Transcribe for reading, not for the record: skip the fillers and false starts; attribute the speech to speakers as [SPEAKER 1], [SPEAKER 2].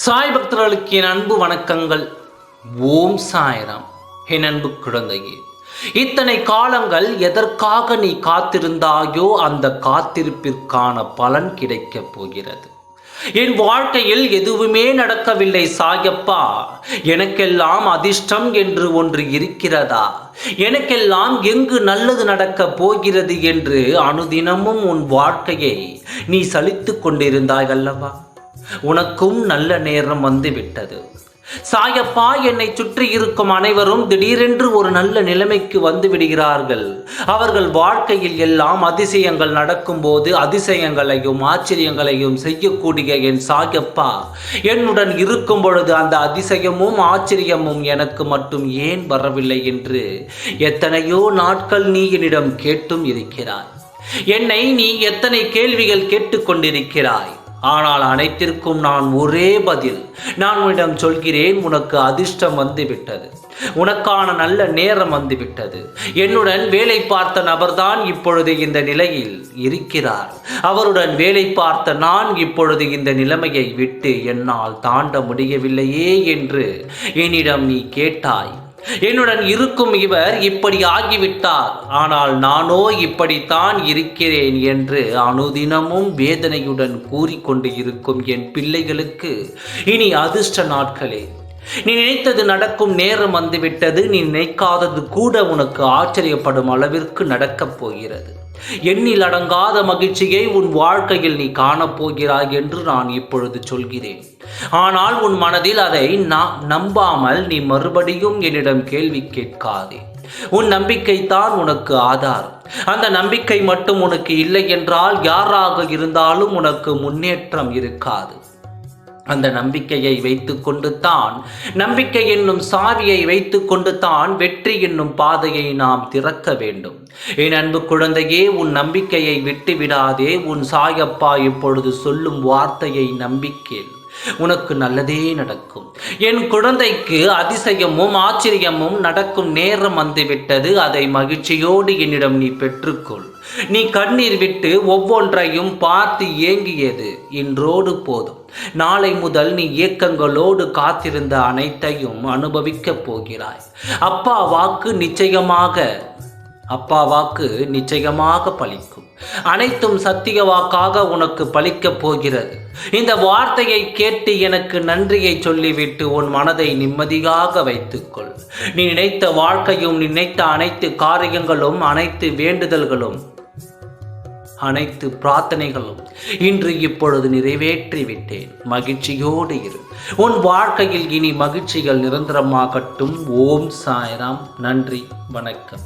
[SPEAKER 1] சாய் பக்தர்களுக்கு என் அன்பு வணக்கங்கள். ஓம் சாய்ராம். என் அன்பு குழந்தையே, இத்தனை காலங்கள் எதற்காக நீ காத்திருந்தாயோ அந்த காத்திருப்பிற்கான பலன் கிடைக்கப் போகிறது. என் வாழ்க்கையில் எதுவுமே நடக்கவில்லை சாயப்பா, எனக்கெல்லாம் அதிர்ஷ்டம் என்று ஒன்று இருக்கிறதா, எனக்கெல்லாம் எங்கு நல்லது நடக்கப் போகிறது என்று அனுதினமும் உன் வாழ்க்கையை நீ சலித்து கொண்டிருந்தாய் அல்லவா? உனக்கும் நல்ல நேரம் வந்துவிட்டது சாயப்பா. என்னை சுற்றி இருக்கும் அனைவரும் திடீரென்று ஒரு நல்ல நிலைமைக்கு வந்து விடுகிறார்கள். அவர்கள் வாழ்க்கையில் எல்லாம் அதிசயங்கள் நடக்கும்போது அதிசயங்களையும் ஆச்சரியங்களையும் செய்யக்கூடிய என் சாயப்பா என்னுடன் இருக்கும் பொழுது அந்த அதிசயமும் ஆச்சரியமும் எனக்கு மட்டும் ஏன் வரவில்லை என்று எத்தனையோ நாட்கள் நீ என்னிடம் கேட்டும் இருக்கிறாய். என்னை நீ எத்தனை கேள்விகள் கேட்டுக்கொண்டிருக்கிறாய். ஆனால் அனைத்திற்கும் நான் ஒரே பதில் நான் உன்னிடம் சொல்கிறேன். உனக்கு அதிர்ஷ்டம் வந்துவிட்டது, உனக்கான நல்ல நேரம் வந்துவிட்டது. என்னுடன் வேலை பார்த்த நபர்தான் இப்பொழுது இந்த நிலையில் இருக்கிறார். அவருடன் வேலை பார்த்த நான் இப்பொழுது இந்த நிலைமையை விட்டு என்னால் தாண்ட முடியவில்லையே என்று என்னிடம் நீ கேட்டாய். என்னுடன் இருக்கும் இவர் இப்படி ஆகிவிட்டார், ஆனால் நானோ இப்படித்தான் இருக்கிறேன் என்று அனுதினமும் வேதனையுடன் கூறிக்கொண்டு இருக்கும் என் பிள்ளைகளுக்கு இனி அதிர்ஷ்ட நாட்களே. நீ நினைத்தது நடக்கும் நேரம் வந்துவிட்டது. நீ நினைக்காதது கூட உனக்கு ஆச்சரியப்படும் அளவிற்கு நடக்கப் போகிறது. எண்ணில் அடங்காத மகிழ்ச்சியை உன் வாழ்க்கையில் நீ காணப்போகிறாய் என்று நான் இப்பொழுது சொல்கிறேன். ஆனால் உன் மனதில் அதை நம்பாமல் நீ மறுபடியும் என்னிடம் கேள்வி கேட்காதே. உன் நம்பிக்கை தான் உனக்கு ஆதாரம். அந்த நம்பிக்கை மட்டும் உனக்கு இல்லை என்றால் யாராக இருந்தாலும் உனக்கு முன்னேற்றம் இருக்காது. அந்த நம்பிக்கையை வைத்துக்கொண்டு தான், நம்பிக்கை என்னும் சாவியை வைத்துக்கொண்டு தான் வெற்றி என்னும் பாதையை நாம் திறக்க வேண்டும். என் அன்பு குழந்தையே, உன் நம்பிக்கையை விட்டு விடாதே. உன் சாயப்பா இப்பொழுது சொல்லும் வார்த்தையை நம்பிக்கேள், உனக்கு நல்லதே நடக்கும். என் குழந்தைக்கு அதிசயமும் ஆச்சரியமும் நடக்கும் நேரம் வந்துவிட்டது. அதை மகிழ்ச்சியோடு என்னிடம் நீ பெற்றுக்கொள். நீ கண்ணீர் விட்டு ஒவ்வொன்றையும் பார்த்து ஏங்கியது இன்றோடு போதும். நாளை முதல் நீ ஏக்கங்களோடு காத்திருந்த அனைத்தையும் அனுபவிக்கப் போகிறாய். அப்பா வாக்கு நிச்சயமாக பலிக்கும். அனைத்தும் சத்திய வாக்காக உனக்கு பலிக்கப் போகிறது. இந்த வார்த்தையை கேட்டு எனக்கு நன்றியை சொல்லிவிட்டு உன் மனதை நிம்மதியாக வைத்துக்கொள். நீ நினைத்த வாழ்க்கையும், நினைத்த அனைத்து காரியங்களும், அனைத்து வேண்டுதல்களும், அனைத்து பிரார்த்தனைகளும் இன்று இப்பொழுது நிறைவேற்றிவிட்டேன். மகிழ்ச்சியோடு இரு. உன் வாழ்க்கையில் இனி மகிழ்ச்சிகள் நிரந்தரமாகட்டும். ஓம் சாய்ராம். நன்றி, வணக்கம்.